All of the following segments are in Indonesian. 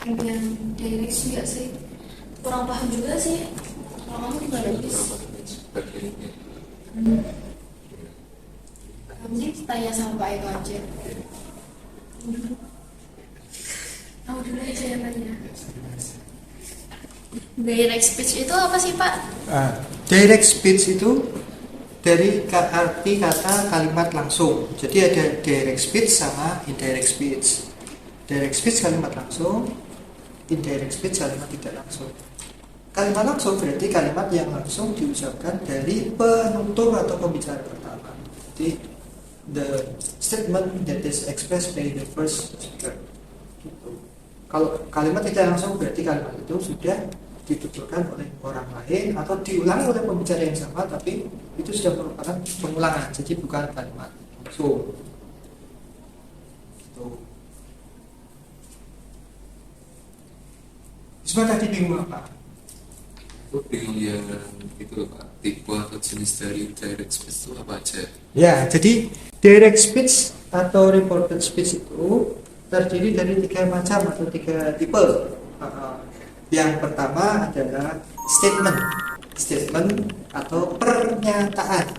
bagian direct nggak sih? Kurang paham juga sih. Kalau kamu gimana bis? Kamu sih tanya sama Pak Eko aja. Kamu dulu aja yang tanya. Direct speech itu apa sih Pak? Direct speech itu dari arti kata kalimat langsung. Jadi ada direct speech sama indirect speech. Direct speech kalimat langsung, indirect speech kalimat tidak langsung. Kalimat langsung berarti kalimat yang langsung diucapkan dari penutur atau pembicara pertama. Jadi the statement that is expressed by the first speaker. Gitu. Kalau kalimat tidak langsung berarti kalimat itu sudah dituturkan oleh orang lain atau diulangi oleh pembicara yang sama, tapi itu sudah merupakan pengulangan, jadi bukan kalimat langsung. Gitu. Semua tadi bingung apa? Aku bingung yang itu loh Pak, tipe atau jenis dari direct speech itu apa aja? Ya, jadi direct speech atau reported speech itu terdiri dari 3 macam atau 3 tipe. Yang pertama adalah statement atau pernyataan.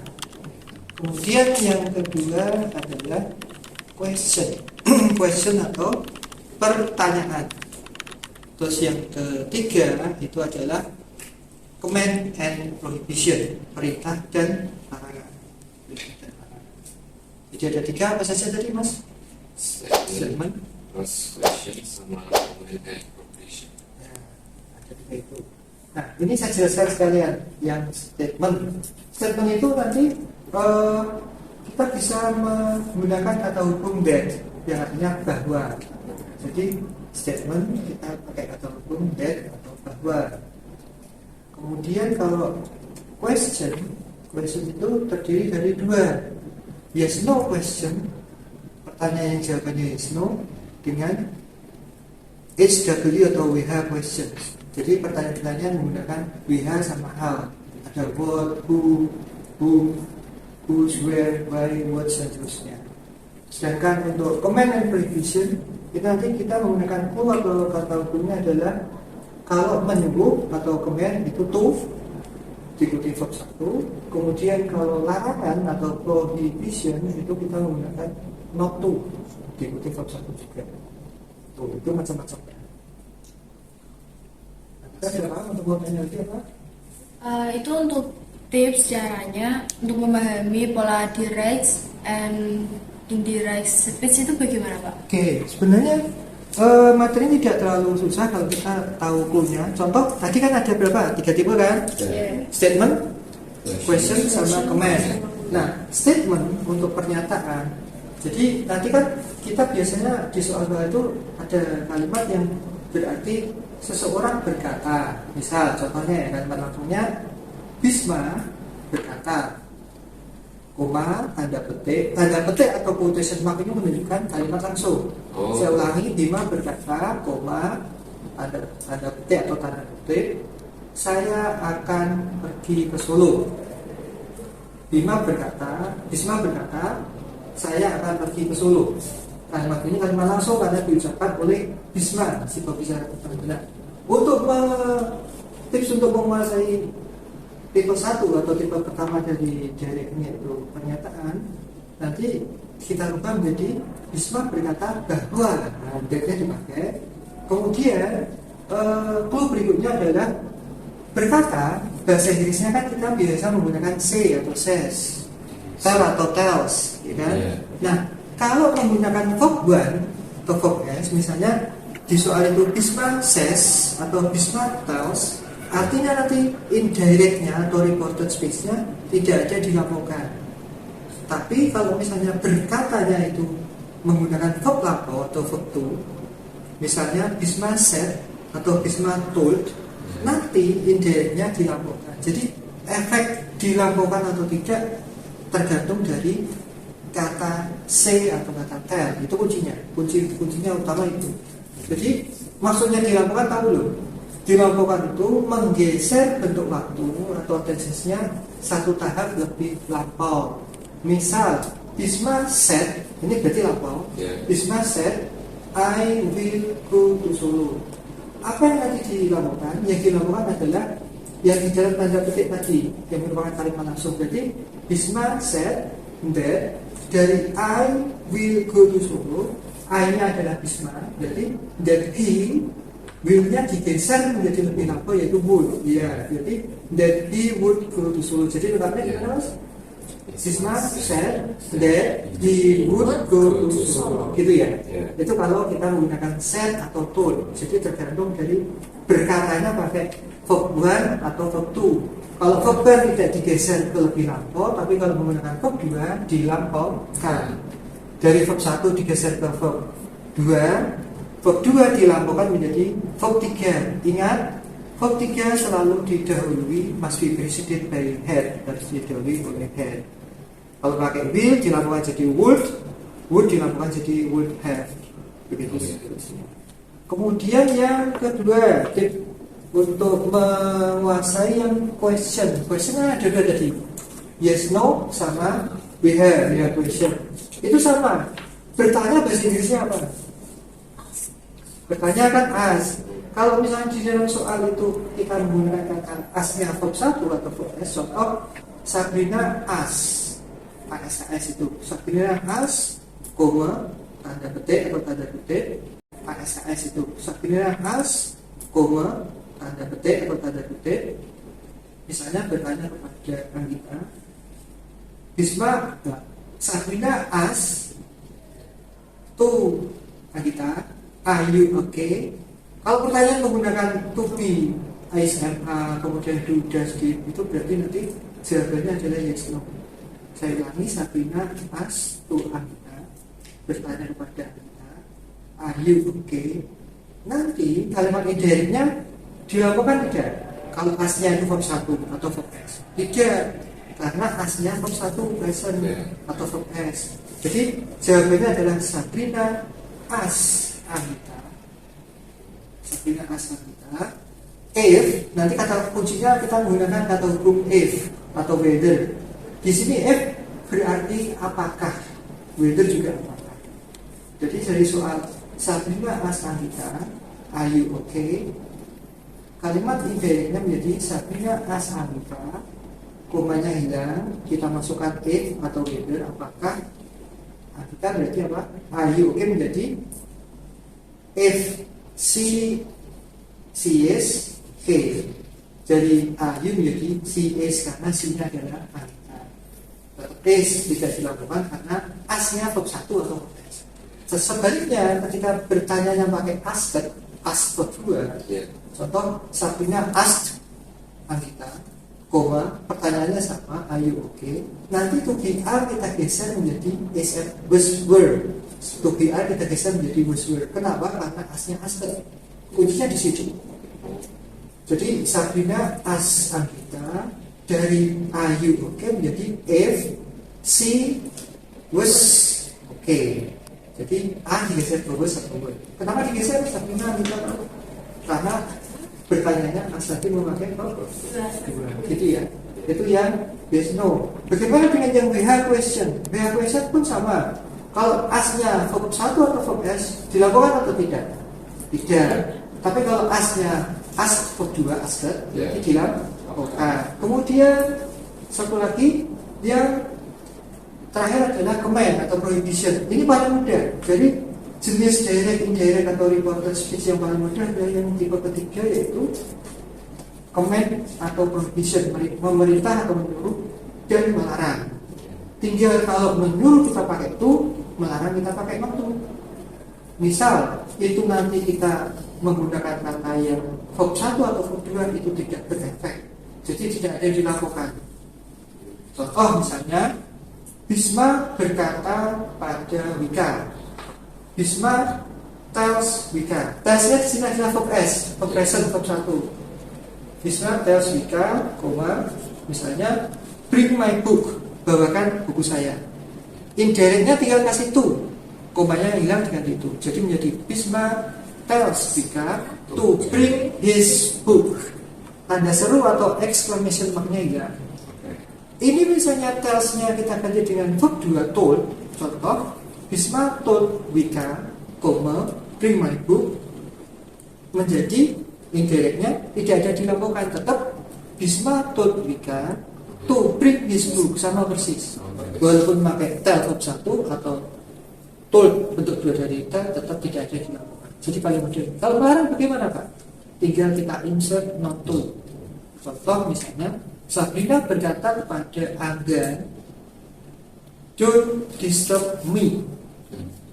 Kemudian yang kedua adalah question atau pertanyaan. Terus yang ketiga itu adalah command and prohibition, perintah dan larangan. Jadi ada 3 apa saja tadi Mas? Statement, terus question sama command and prohibition. Itu. Nah, ini saya jelaskan sekalian yang statement itu nanti kita bisa menggunakan kata hubung that yang artinya bahwa. Jadi statement kita pakai kata hubung that atau bahwa. Kemudian kalau question itu terdiri dari 2, yes no question, pertanyaan yang jawabannya yes no, dengan HW atau WH questions. Jadi pertanyaan-pertanyaan menggunakan WH sama how. Ada what, who, whose, where, why, what, dan seterusnya. Sedangkan untuk command and prohibition, itu nanti kita menggunakan clue atau kata hukumnya adalah kalau menyuruh atau command itu to, diikuti verb 1. Kemudian kalau larangan atau prohibition itu kita menggunakan not to, diikuti verb 1 juga. Tuh, itu macam-macam. Kita paham untuk buat energi apa? Itu untuk tips caranya untuk memahami pola direct and indirect speech itu bagaimana Pak? Oke, sebenarnya materi ini tidak terlalu susah kalau kita tahu clue-nya. Contoh, tadi kan ada berapa? 3 tipe kan? Statement, question, sama command. Nah, statement untuk pernyataan. Jadi nanti kan kita biasanya di soal itu ada kalimat yang berarti seseorang berkata. Misal contohnya ya, kalimat langsungnya Bisma berkata, koma, tanda petik atau quotation mark ini menunjukkan kalimat langsung. Saya ulangi, Bima berkata, koma, tanda petik atau tanda petik, saya akan pergi ke Solo. Bisma berkata, saya akan pergi ke Solo. Kalimat ini kalimat langsung karena diucapkan oleh Bisma, si pembicara benar. Untuk tips untuk menguasai tipe 1 atau tipe pertama dari directnya itu pernyataan, nanti kita rubah menjadi Bisma berkata bahwa, that-nya dipakai. Kemudian clue berikutnya adalah berkata. Bahasa Inggrisnya kan kita biasa menggunakan say atau says, tell atau tells, ya kan? Nah, kalau menggunakan verb 1 atau verb s, misalnya di soal itu Bisma says atau Bisma tells, artinya nanti indirectnya atau reported speech-nya tidak ada dilaporkan. Tapi kalau misalnya berkatanya itu menggunakan verb lampau atau verb to, misalnya Bisma said atau Bisma told, nanti indirectnya dilaporkan. Jadi efek dilaporkan atau tidak tergantung dari kata say atau kata tell. Itu kuncinya utama itu. Jadi maksudnya dilaporkan tahu loh. Dilaporkan itu menggeser bentuk waktu atau tensinya satu tahap lebih lampau. Misal Bisma said, ini berarti lampau. Bisma said I will go to Solo. apa yang nanti dilakukan? Yang dilakukan adalah yang di dalam tanda petik tadi, yang merupakan kalimat langsung. Jadi Bisma said that dari I will go to Solo, I-nya adalah Bisma, jadi that he will-nya digeser menjadi lebih lama, yaitu would. Ya, jadi that he would go to Solo. Jadi letaknya gimana, Mas? Bisma said that he would go to Solo, gitu ya. Itu kalau kita menggunakan said atau told. Jadi tergantung dari berkatanya pakai verb 1 atau verb 2. Kalau verb 1 tidak digeser ke lebih lampau, tapi kalau menggunakan verb 2 dilampaukan. Dari verb 1 digeser ke verb 2, verb 2 dilampaukan menjadi verb 3. Ingat, verb 3 selalu didahului, must be preceded by had, harus didahului oleh had. Kalau pakai will dilampaukan jadi would dilampaukan jadi would have. Begitu seterusnya. Kemudian yang kedua, untuk menguasai yang question ada dua tadi, yes no sama we have question. Itu sama. Bertanya bahasa Inggrisnya apa? Bertanya kan ask. Kalau misalnya di dalam soal itu kita menggunakan kata asknya verb 1 atau verb S, contoh Sabrina ask, ASKS itu Sabrina ask, koma tanda petik atau tanda kutip, ASKS itu Sabrina ask, koma tanda petik atau tanda kutip. Misalnya bertanya kepada Anggita, Bisma, Sabrina ask to Anggita, are you okay? Kalau pertanyaan menggunakan to be, ISMA, kemudian do, does, did, itu berarti nanti jawabannya adalah yes no. Saya ulangi, Sabrina ask to Anggita, bertanya kepada Anggita, are you okay? Nanti kalimat indirectnya dilakukan tidak? Kalau asnya itu verb 1 atau verb S, tidak, karena asnya verb 1 present atau verb S. Jadi jawabannya adalah Sabrina ask Anggita. Sabrina ask Anggita. If, nanti kata kuncinya kita menggunakan kata hukum if atau whether. Di sini if berarti apakah, whether juga apakah. Jadi dari soal Sabrina ask Anggita, are you okay? Kalimat indirectnya menjadi Sabrina ask Anggita, komanya hilang, kita masukkan if atau whether, apakah. Anggita berarti apa? Are you okay menjadi if she is he. Jadi are you menjadi she is karena she-nya adalah Anggita. Is tidak dilakukan karena asnya verb 1 atau verb S. Sebaliknya ketika bertanya yang pakai ask verb 2, contoh Sabrina asked Anggita, koma pertanyaannya sama, are you okay? Nanti to be are kita geser menjadi was were. To be are kita geser menjadi was were. Kenapa? Karena asnya asked. Kuncinya di situ. Jadi Sabrina asked Anggita, dari are you okay menjadi if she was okay. Jadi A digeser ke was atau were. Kenapa digeser Sabrina Anggita? Karena bertanyanya asli memakai verb 2, gitu ya. Itu yang yes no. Bagaimana dengan yang WH question? WH question pun sama. Kalau asnya verb 1 atau verb S dilakukan atau tidak? Tidak. Tapi kalau asnya as verb 2 asked, ini dilakukan. Kemudian satu lagi yang terakhir adalah command atau prohibition. Ini paling mudah. Jadi jenis direct, indirect atau reported speech yang paling mudah adalah yang tipe ketiga, yaitu command atau prohibition, memerintah atau menyuruh dan melarang. Tinggal kalau menyuruh kita pakai to, melarang kita pakai not to. Misal itu nanti kita menggunakan kata yang verb 1 atau verb 2 itu tidak berefek, jadi tidak ada yang dilakukan. Contoh misalnya Bisma berkata pada Wika, Bisma tells Wika. Tellsnya di sini adalah verb S, verb present, verb 1. Bisma tells Wika, koma, misalnya bring my book, bawakan buku saya. Indirectnya tinggal kasih to, komanya hilang dengan itu. Jadi menjadi Bisma tells Wika to bring his book. Tanda seru atau exclamation marknya hilang. Ini misalnya tells-nya kita ganti dengan verb 2 told. Contoh Bisma told Wika, bring my book. menjadi indirectnya tidak ada dilakukan, tetap Bisma told Wika to bring his book, sama persis. Walaupun pakai tell verb 1 atau told bentuk dua dari tell, tetap tidak ada dilakukan. Jadi paling modern. Kalau melarang bagaimana Pak? Tinggal kita insert not told. Contoh misalnya Sabrina berkata kepada Angga, don't disturb me.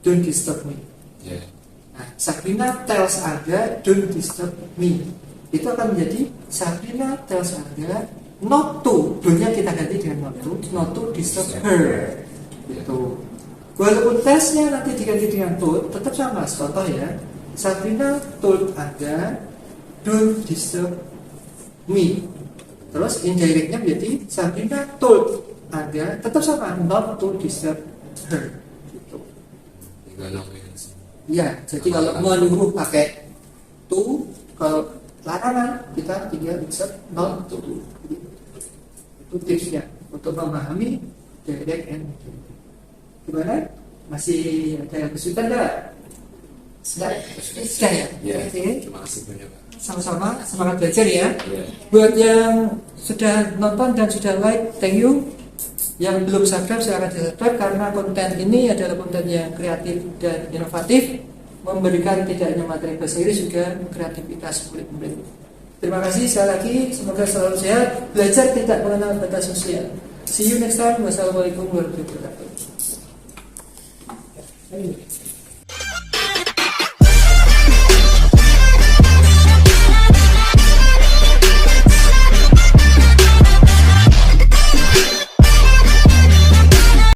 Don't disturb me. Yeah. Nah, Sabrina tells Angga, don't disturb me. Itu akan menjadi Sabrina tells Angga not to. Do-nya kita ganti dengan not to disturb her. Itu. Walaupun tesnya nanti diganti dengan to, tetap sama. Contoh ya, Sabrina told Angga, don't disturb me. Terus indirectnya menjadi Sabrina told Angga, tetap sama, not to disturb her. Gitu. Ya, jadi kalau menyuruh pakai to, kalau larangan kita tinggal insert not to. Itu tipsnya untuk memahami direct and indirect. Gimana? Masih ada yang kesulitan nggak? Sudah ya? Ya. Oke. Terima kasih banyak Pak. Sama-sama semangat belajar ya. Ya. Buat yang sudah nonton dan sudah like, thank you. Yang belum subscribe silahkan di-subscribe, karena konten ini adalah konten yang kreatif dan inovatif, memberikan tidak hanya materi bahasa Inggris, juga kreativitas murid-murid. Terima kasih sekali lagi, semoga selalu sehat, belajar tidak mengenal batas sosial. See you next time. Wassalamualaikum warahmatullahi wabarakatuh.